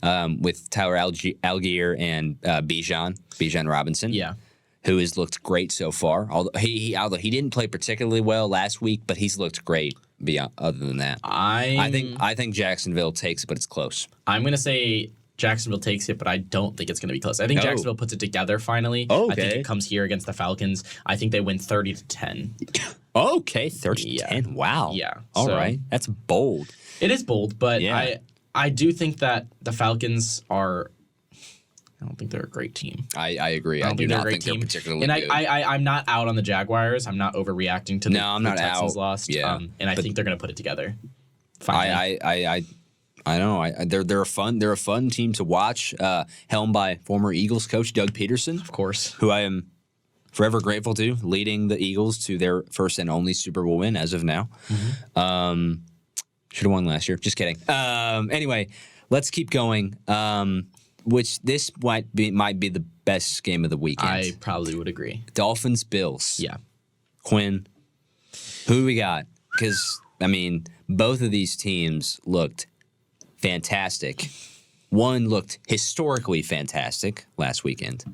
with Tyler Algier and Bijan Robinson. Yeah. Who has looked great so far. Although he didn't play particularly well last week, but he's looked great beyond other than that. I think Jacksonville takes it, but it's close. I'm going to say Jacksonville takes it, but I don't think it's going to be close. I think Jacksonville puts it together finally. Okay. I think it comes here against the Falcons. I think they win 30-10. Okay, 30-10. Wow. Yeah. All right. That's bold. It is bold, but I do think that the Falcons are. I don't think they're a great team. I agree. I do not think they're particularly good. And I'm not out on the Jaguars. I'm not overreacting to the Texans lost. Yeah. And I think they're going to put it together. Finally. I don't know. They're a fun team to watch. Helmed by former Eagles coach Doug Peterson, of course, who I am forever grateful to, leading the Eagles to their first and only Super Bowl win as of now. Should have won last year. Just kidding. Anyway, let's keep going. Which this might be the best game of the weekend. I probably would agree. Dolphins, Bills. Yeah. Quinn, who we got? Because, both of these teams looked fantastic. One looked historically fantastic last weekend.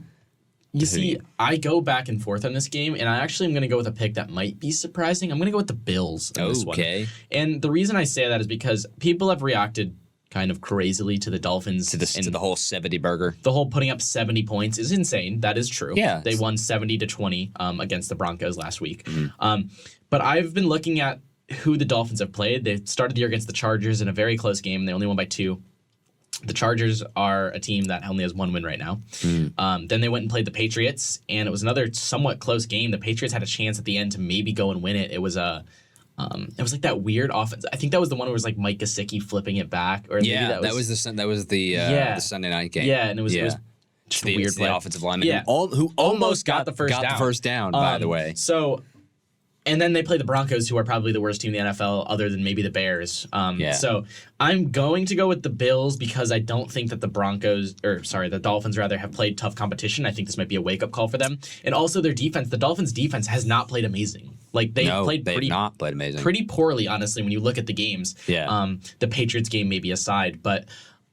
You see, I go back and forth on this game, and I actually am going to go with a pick that might be surprising. I'm going to go with the Bills in this one. Okay. And the reason I say that is because people have reacted kind of crazily to the Dolphins. To the whole 70 burger. The whole putting up 70 points is insane. That is true. Yeah. They won 70-20 against the Broncos last week. But I've been looking at who the Dolphins have played. They started the year against the Chargers in a very close game. They only won by 2. The Chargers are a team that only has 1 win right now. Then they went and played the Patriots, and it was another somewhat close game. The Patriots had a chance at the end to maybe go and win it. It was like that weird offense. I think that was the one where it was like Mike Gesicki flipping it back. Or Yeah, that was the Sunday night game. Yeah, and it was just a weird the offensive lineman Yeah. who almost got the first down, by the way. So, and then they play the Broncos, who are probably the worst team in the NFL, other than maybe the Bears. So I'm going to go with the Bills because I don't think that the Dolphins rather have played tough competition. I think this might be a wake up call for them, and also their defense. The Dolphins' defense has not played amazing. Like they've not played amazing, pretty poorly, honestly. When you look at the games, the Patriots game maybe aside, but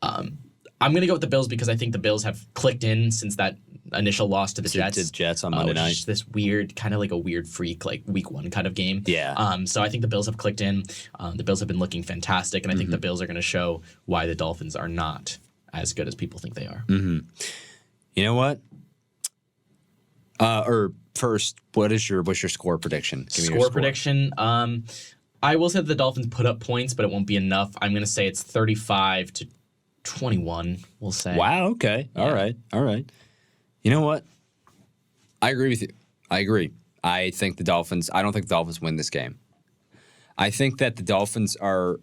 I'm going to go with the Bills because I think the Bills have clicked in since that initial loss to the Jets. To the Jets on Monday night. This weird, kind of like a weird freak, like week 1 kind of game. Yeah. So I think the Bills have clicked in. The Bills have been looking fantastic, and I think the Bills are going to show why the Dolphins are not as good as people think they are. You know what? Or first, what's your score prediction? Give me your score prediction. I will say that the Dolphins put up points, but it won't be enough. I'm going to say it's 35-21. We'll say. Wow. Okay. Yeah. All right. You know what? I agree with you. I agree. I don't think the Dolphins win this game. I think that the Dolphins are.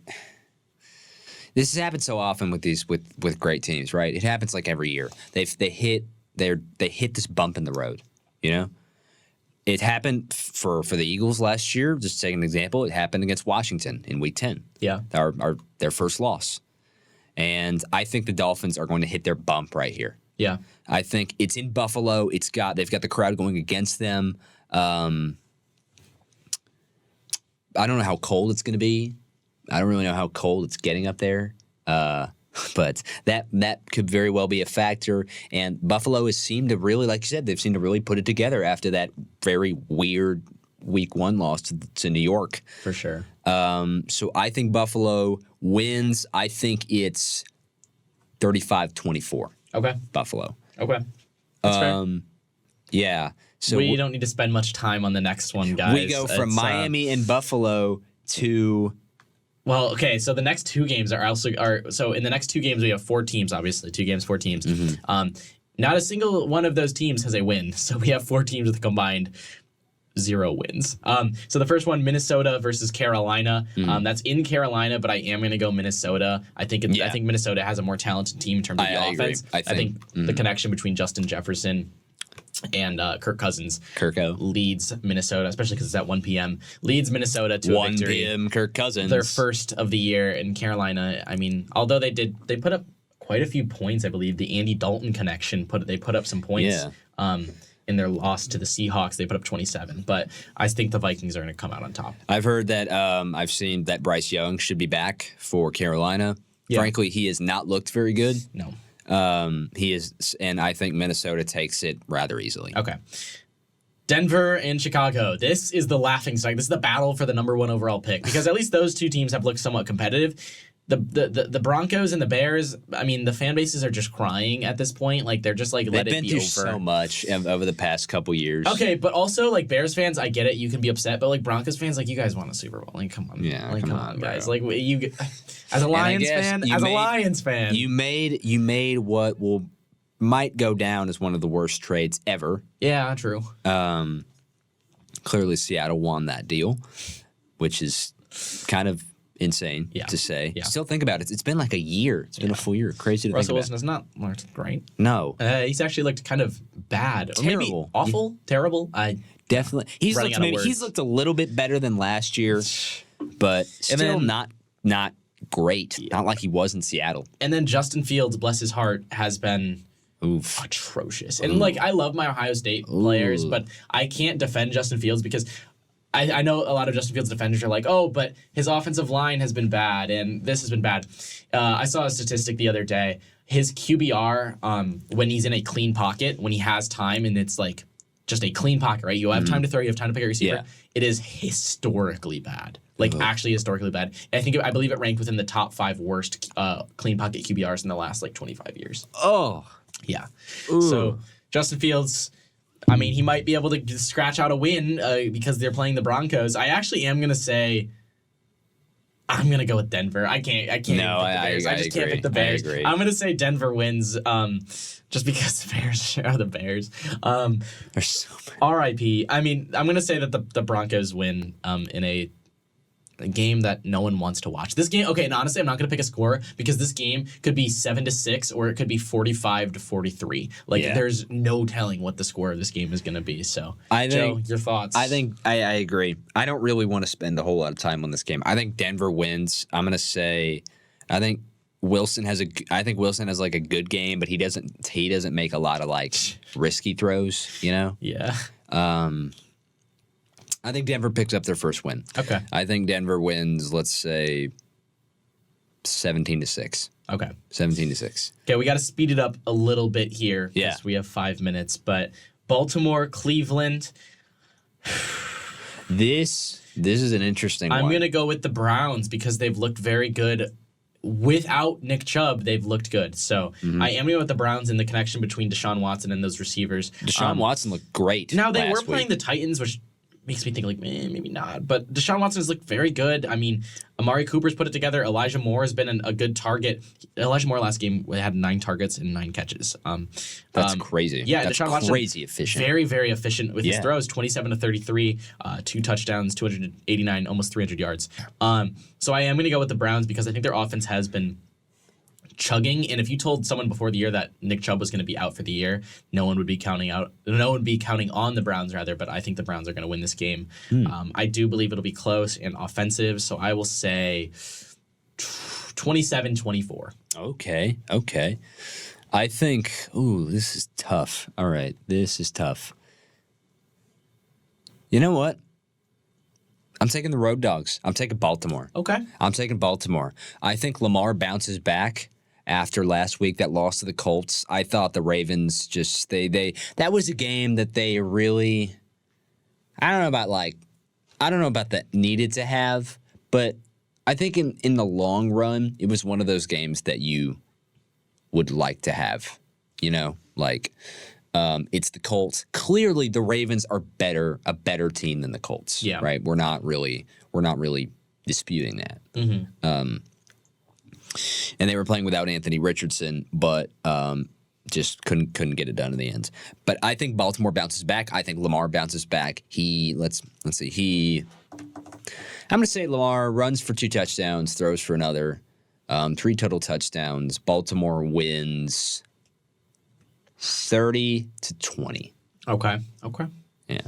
This has happened so often with with great teams, right? It happens like every year. They hit this bump in the road. You know, it happened for the Eagles last year. Just to take an example, it happened against Washington in Week 10. Yeah, their first loss, and I think the Dolphins are going to hit their bump right here. Yeah, I think it's in Buffalo. They've got the crowd going against them. I don't know how cold it's going to be. I don't really know how cold it's getting up there. But that could very well be a factor. And Buffalo has seemed to really, like you said, they've seemed to really put it together after that very weird Week 1 loss to New York. For sure. So I think Buffalo wins. I think it's 35-24. Okay. Buffalo. Okay. That's fair. Yeah. So we don't need to spend much time on the next one, guys. We go from Miami and Buffalo to. Well, okay. So the next 2 games so in the next 2 games we have 4 teams. Obviously, 2 games, 4 teams. Not a single one of those teams has a win. So we have 4 teams with a combined 0 wins. So the first one, Minnesota versus Carolina. That's in Carolina, but I am going to go Minnesota. I think Minnesota has a more talented team in terms of the offense. I think the connection between Justin Jefferson and Kirk Cousins leads Minnesota, especially because it's at 1 p.m., leads Minnesota to a victory. 1 p.m. Kirk Cousins. Their first of the year in Carolina. I mean, although they put up quite a few points, I believe. The Andy Dalton connection put up some points. In their loss to the Seahawks, they put up 27. But I think the Vikings are going to come out on top. I've heard that I've seen that Bryce Young should be back for Carolina. Yeah. Frankly, he has not looked very good. No. He is, and I think Minnesota takes it rather easily. Okay. Denver and Chicago. This is the laughing stock. This is the battle for the number 1 overall pick because at least those 2 teams have looked somewhat competitive. The Broncos and the Bears, I mean, the fan bases are just crying at this point. Like, they're just like, let it be over. They've been through so much over the past couple years. Okay, but also, like, Bears fans, I get it. You can be upset. But, like, Broncos fans, like, you guys won a Super Bowl. Like, come on. Yeah, like, come on, bro. guys. Like, you, as a Lions fan, you made what might go down as one of the worst trades ever. Yeah, true. Clearly, Seattle won that deal, which is kind of insane to say. Yeah. Still think about it. It's been like a year. It's been a full year. Crazy to Russell think Wilson has not looked great. No. He's actually looked kind of bad. Terrible. Or maybe awful. Terrible. Definitely. He's looked a little bit better than last year, but still not great. Yeah. Not like he was in Seattle. And then Justin Fields, bless his heart, has been atrocious. And like, I love my Ohio State players, but I can't defend Justin Fields because I know a lot of Justin Fields defenders are like, oh, but his offensive line has been bad and this has been bad. I saw a statistic the other day. His QBR, when he's in a clean pocket, when he has time and it's like just a clean pocket, right? You have time to throw, you have time to pick a receiver. Yeah. It is historically bad. Like, actually historically bad. And I believe it ranked within the top 5 worst clean pocket QBRs in the last, 25 years. Oh. Yeah. Ooh. So, Justin Fields, I mean, he might be able to scratch out a win because they're playing the Broncos. I actually am going to say I'm going to go with Denver. I can't No, pick the Bears. I just can't pick the Bears. I agree. I'm going to say Denver wins just because the Bears are the Bears. They're so bad. RIP. I mean, I'm going to say that the Broncos win in a game that no one wants to watch. This game, okay, and honestly, I'm not going to pick a score because this game could be 7-6 or it could be 45-43. There's no telling what the score of this game is going to be. So, Joe, your thoughts? I think I agree. I don't really want to spend a whole lot of time on this game. I think Denver wins. I'm going to say, I think Wilson has a good game, but he doesn't make a lot of risky throws. Yeah. I think Denver picks up their first win. Okay. I think Denver wins, let's say 17-6. Okay. 17-6. Okay, we got to speed it up a little bit here. Yeah. We have 5 minutes, but Baltimore, Cleveland. This is an interesting one. I'm going to go with the Browns because they've looked very good. Without Nick Chubb, they've looked good. So I am going to go with the Browns and the connection between Deshaun Watson and those receivers. Deshaun Watson looked great. Now, they were last playing week. the Titans, which makes me think maybe not. But Deshaun Watson has looked very good. I mean, Amari Cooper's put it together. Elijah Moore has been a good target. Elijah Moore last game had 9 targets and 9 catches. That's crazy. Yeah, that's Deshaun Watson, crazy efficient. Very, very efficient with his throws. 27-33, 2 touchdowns, 289, almost 300 yards. So I am going to go with the Browns because I think their offense has been chugging, and if you told someone before the year that Nick Chubb was going to be out for the year, no one would be counting on the Browns rather, but I think the Browns are going to win this game. I do believe it'll be close and offensive, so I will say 27-24. Okay. I think, this is tough. All right, this is tough. You know what? I'm taking the Road Dogs. I'm taking Baltimore. Okay. I'm taking Baltimore. I think Lamar bounces back after last week, that loss to the Colts. I thought the Ravens just that was a game that they really I don't know about that needed to have, but I think in the long run, it was one of those games that you would like to have. It's the Colts. Clearly, the Ravens are a better team than the Colts. Yeah. Right. We're not really disputing that. Mm-hmm. And they were playing without Anthony Richardson, but just couldn't get it done in the end. But I think Baltimore bounces back. I think Lamar bounces back. Let's see. I'm going to say Lamar runs for 2 touchdowns, throws for another, 3 total touchdowns. Baltimore wins 30-20. Okay. Yeah.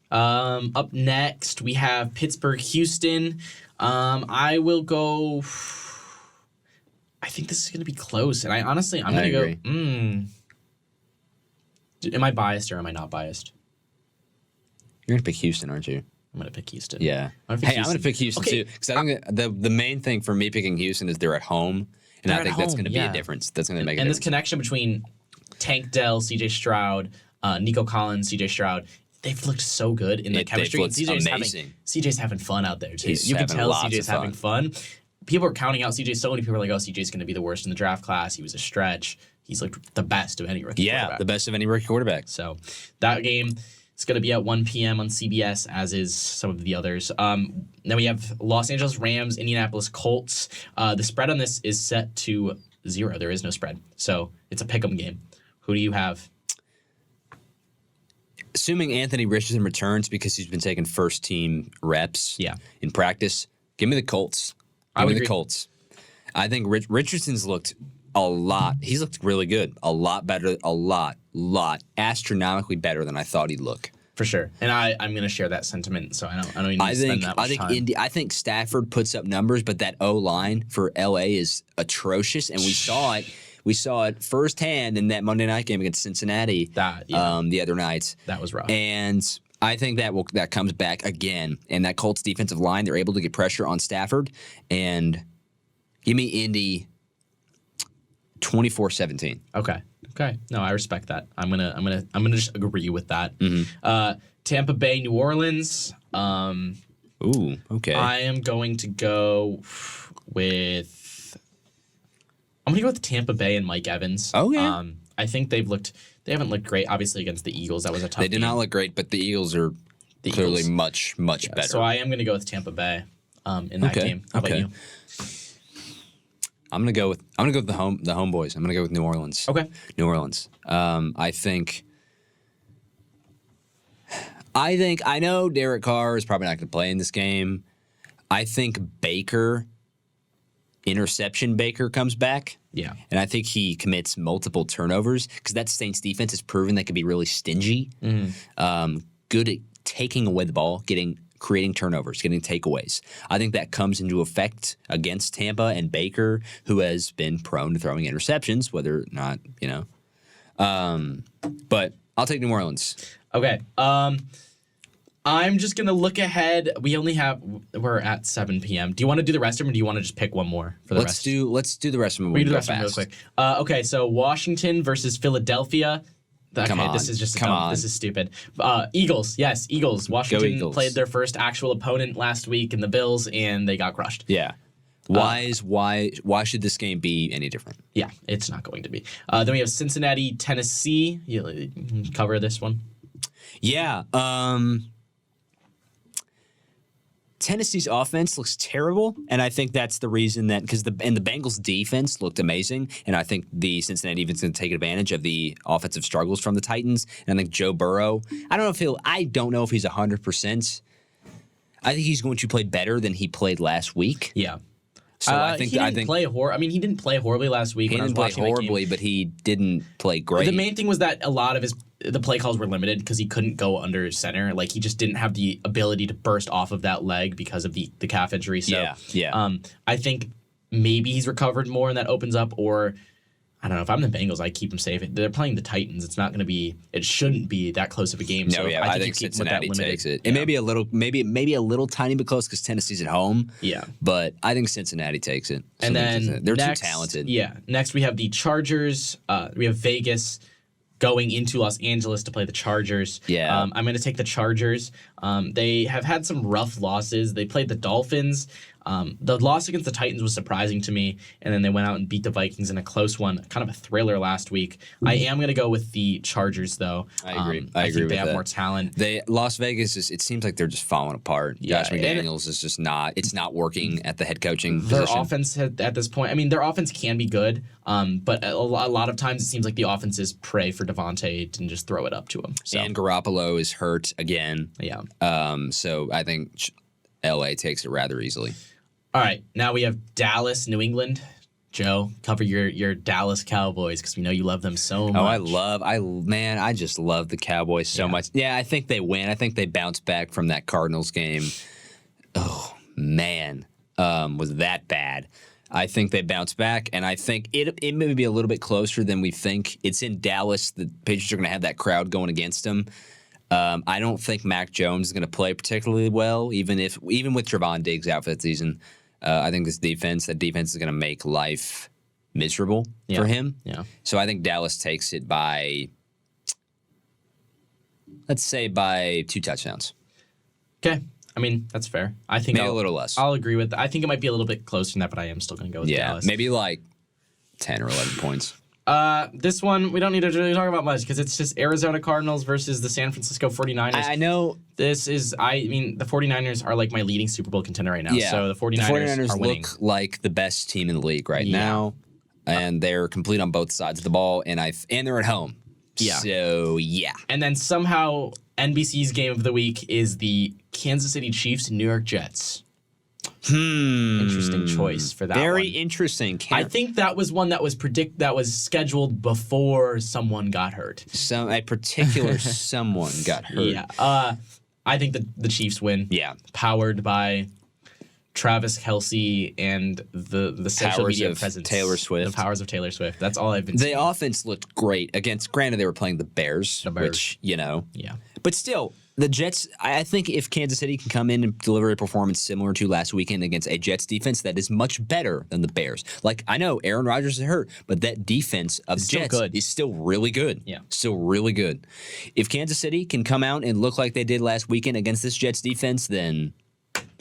Up next, we have Pittsburgh, Houston. I will go. I think this is going to be close, and I'm going to go. Am I biased or am I not biased? You're going to pick Houston, aren't you? I'm going to pick Houston. Yeah. I'm going to pick Houston too, because I think the main thing for me picking Houston is they're at home, and I think that's going to be a difference. That's going to make a difference. And this connection between Tank Dell, C.J. Stroud, Nico Collins, C.J. Stroud, they've looked so good in the chemistry. And CJ's having fun out there too. You can tell CJ's having fun. People are counting out CJ. So many people are like, "Oh, CJ's going to be the worst in the draft class. He was a stretch. He's looked the best of any rookie quarterback." Yeah, the best of any rookie quarterback. So that game is going to be at 1 p.m. on CBS, as is some of the others. Then we have Los Angeles Rams, Indianapolis Colts. The spread on this is set to 0. There is no spread, so it's a pick'em game. Who do you have? Assuming Anthony Richardson returns because he's been taking first team reps in practice, give me the Colts. Give me the Colts. I think Richardson's looked a lot. He's looked really good. A lot better. A lot. Astronomically better than I thought he'd look. For sure. And I'm going to share that sentiment, so I don't need to spend that much time. I think Stafford puts up numbers, but that O-line for LA is atrocious, and we saw it. We saw it firsthand in that Monday night game against Cincinnati the other night. That was rough. And I think that comes back again. And that Colts defensive line, they're able to get pressure on Stafford. And give me Indy 24-17. Okay. No, I respect that. I'm gonna just agree with that. Tampa Bay, New Orleans. Ooh, okay. I am going to go with. I'm gonna go with Tampa Bay and Mike Evans. Okay. I think they haven't looked great. Obviously against the Eagles, that was a tough. They did not look great, but the Eagles are clearly much better. So I am gonna go with Tampa Bay in that game. How about you? I'm gonna go with the homeboys. I'm gonna go with New Orleans. Okay. New Orleans. I know Derek Carr is probably not gonna play in this game. I think interception Baker comes back. Yeah. And I think he commits multiple turnovers because that Saints defense has proven they can be really stingy. Good at taking away the ball, creating turnovers, getting takeaways. I think that comes into effect against Tampa and Baker, who has been prone to throwing interceptions, whether or not, but I'll take New Orleans. Okay. I'm just going to look ahead. We're at 7 p.m. Do you want to do the rest of them, or do you want to just pick one more for the rest? Let's do the rest of them. We can do the rest of them real quick. Okay, so Washington versus Philadelphia. Come on. This is just This is stupid. Eagles. Yes, Eagles. Washington Eagles. played their first actual opponent last week in the Bills, and they got crushed. Yeah. Why should this game be any different? Yeah, it's not going to be. Then we have Cincinnati, Tennessee. You cover this one? Yeah. Tennessee's offense looks terrible, and I think that's the reason that because the Bengals' defense looked amazing, and I think the Cincinnati defense is going to take advantage of the offensive struggles from the Titans. And I think Joe Burrow, I don't know if he's 100%. I think he's going to play better than he played last week. Yeah. So I think he didn't play horribly last week. He didn't play horribly, but he didn't play great. The main thing was that a lot of the play calls were limited because he couldn't go under center. Like he just didn't have the ability to burst off of that leg because of the calf injury. So yeah. I think maybe he's recovered more and that opens up. Or I don't know. If I'm the Bengals, I keep him safe. They're playing the Titans. It shouldn't be that close of a game. No, so yeah, I think Cincinnati takes it. Yeah. It may be a little tiny bit close because Tennessee's at home. Yeah, but I think Cincinnati takes it. And then they're too talented. Yeah. Next we have the Chargers. We have Vegas going into Los Angeles to play the Chargers. Yeah. I'm going to take the Chargers. They have had some rough losses. They played the Dolphins. The loss against the Titans was surprising to me, and then they went out and beat the Vikings in a close one, kind of a thriller last week. I am going to go with the Chargers, though. I agree. I think they have that. more talent. Las Vegas it seems like they're just falling apart. Yeah, Josh McDaniels is just not. It's not working at the head coaching Their position. offense at this point, their offense can be good, but a lot of times it seems like the offenses pray for Devontae and just throw it up to him. So. And Garoppolo is hurt again. Yeah. So I think LA takes it rather easily. All right, now we have Dallas, New England. Joe, cover your Dallas Cowboys because we know you love them so much. I just love the Cowboys so much. Yeah, I think they win. I think they bounce back from that Cardinals game. Oh man, was that bad? I think they bounce back, and I think it may be a little bit closer than we think. It's in Dallas. The Patriots are going to have that crowd going against them. I don't think Mac Jones is going to play particularly well, even with Trevon Diggs out for that season. I think that defense is going to make life miserable for him. Yeah. So I think Dallas takes it by, let's say, by 2 touchdowns. Okay. That's fair. I think maybe a little less. I'll agree with that. I think it might be a little bit closer than that, but I am still going to go with Dallas. Maybe like 10 or 11 points. This one, we don't need to really talk about much because it's just Arizona Cardinals versus the San Francisco 49ers. I know. This is, the 49ers are like my leading Super Bowl contender right now. Yeah. So the 49ers are winning. Look like the best team in the league right now, and they're complete on both sides of the ball, and they're at home. Yeah. So, yeah. And then somehow NBC's game of the week is the Kansas City Chiefs New York Jets. Interesting choice for that Very one. interesting. I think that was one that was scheduled before someone got hurt. A particular someone got hurt. Yeah. I think the Chiefs win. Yeah. Powered by Travis Kelce and the social media presence. Taylor Swift. The powers of Taylor Swift. That's all I've been seeing. The offense looked great against, granted, they were playing the Bears. Which, Yeah. But still, The Jets, I think if Kansas City can come in and deliver a performance similar to last weekend against a Jets defense that is much better than the Bears. Like, I know Aaron Rodgers is hurt, but that defense of the Jets is still really good. Yeah. Still really good. If Kansas City can come out and look like they did last weekend against this Jets defense, then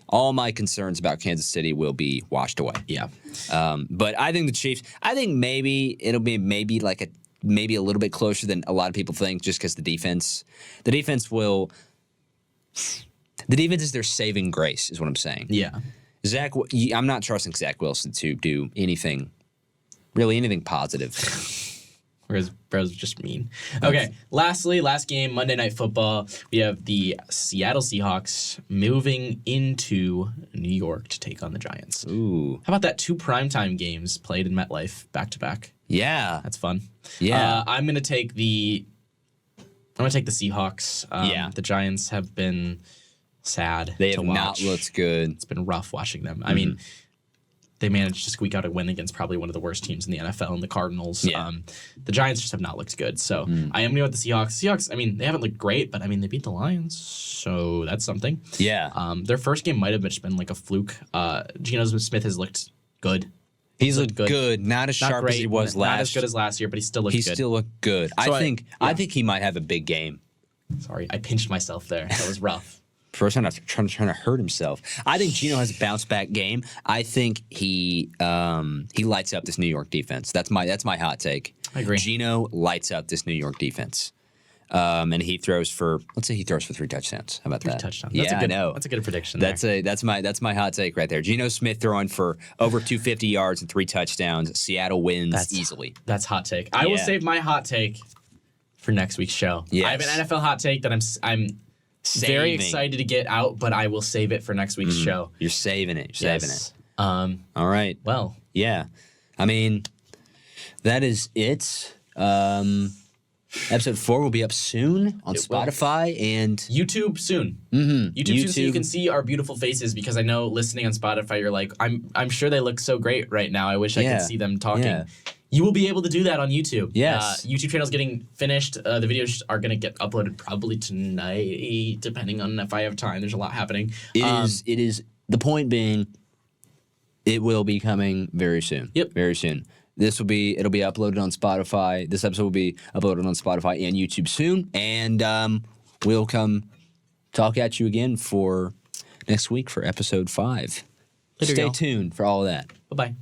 all my concerns about Kansas City will be washed away. Yeah. But I think the Chiefs, I think maybe it'll be maybe a little bit closer than a lot of people think just because the defense is their saving grace, is what I'm saying. Yeah. I'm not trusting Zach Wilson to do anything positive. Whereas Bro's just mean. Okay, lastly, last game, Monday Night Football. We have the Seattle Seahawks moving into New York to take on the Giants. Ooh. How about that? 2 primetime games played in MetLife back-to-back. Yeah. That's fun. Yeah. I'm going to take the Seahawks. The Giants have been sad They to have watch. not looked good. It's been rough watching them. I mean, they managed to squeak out a win against probably one of the worst teams in the NFL, and the Cardinals. Yeah. The Giants just have not looked good. So I am going to go with the Seahawks. Seahawks, I mean, they haven't looked great, but I mean, they beat the Lions, so that's something. Yeah. Their first game might have just been like a fluke. Geno Smith has looked good. He's looked good. Not as sharp as he was last. Not as good as last year, but he still looked good. He still looked good. So I think he might have a big game. Sorry, I pinched myself there. That was rough. First time after trying to hurt himself. I think Geno has a bounce back game. I think he lights up this New York defense. That's my hot take. I agree. Geno lights up this New York defense. And let's say he throws for 3 touchdowns. How about 3 that? touchdowns. Yeah, I know. That's a good prediction. That's my hot take right there. Geno Smith throwing for over 250 yards and 3 touchdowns. Seattle wins easily. That's hot take. I will save my hot take for next week's show. Yes. I have an NFL hot take that I'm very excited to get out, but I will save it for next week's show. You're saving it. You're saving it. All right. Well. Yeah. I mean, that is it. Episode 4 will be up soon on Spotify and YouTube soon. YouTube soon, so you can see our beautiful faces, because I know listening on Spotify, you're like, I'm sure they look so great right now. I wish I could see them talking. Yeah. You will be able to do that on YouTube. Yes. YouTube channel's getting finished. The videos are going to get uploaded probably tonight, depending on if I have time. There's a lot happening. It is the point being, it will be coming very soon. Yep. Very soon. It'll be uploaded on Spotify. This episode will be uploaded on Spotify and YouTube soon. And we'll come talk at you again for next week for episode 5. Later, Stay y'all. tuned for all of that. Bye-bye.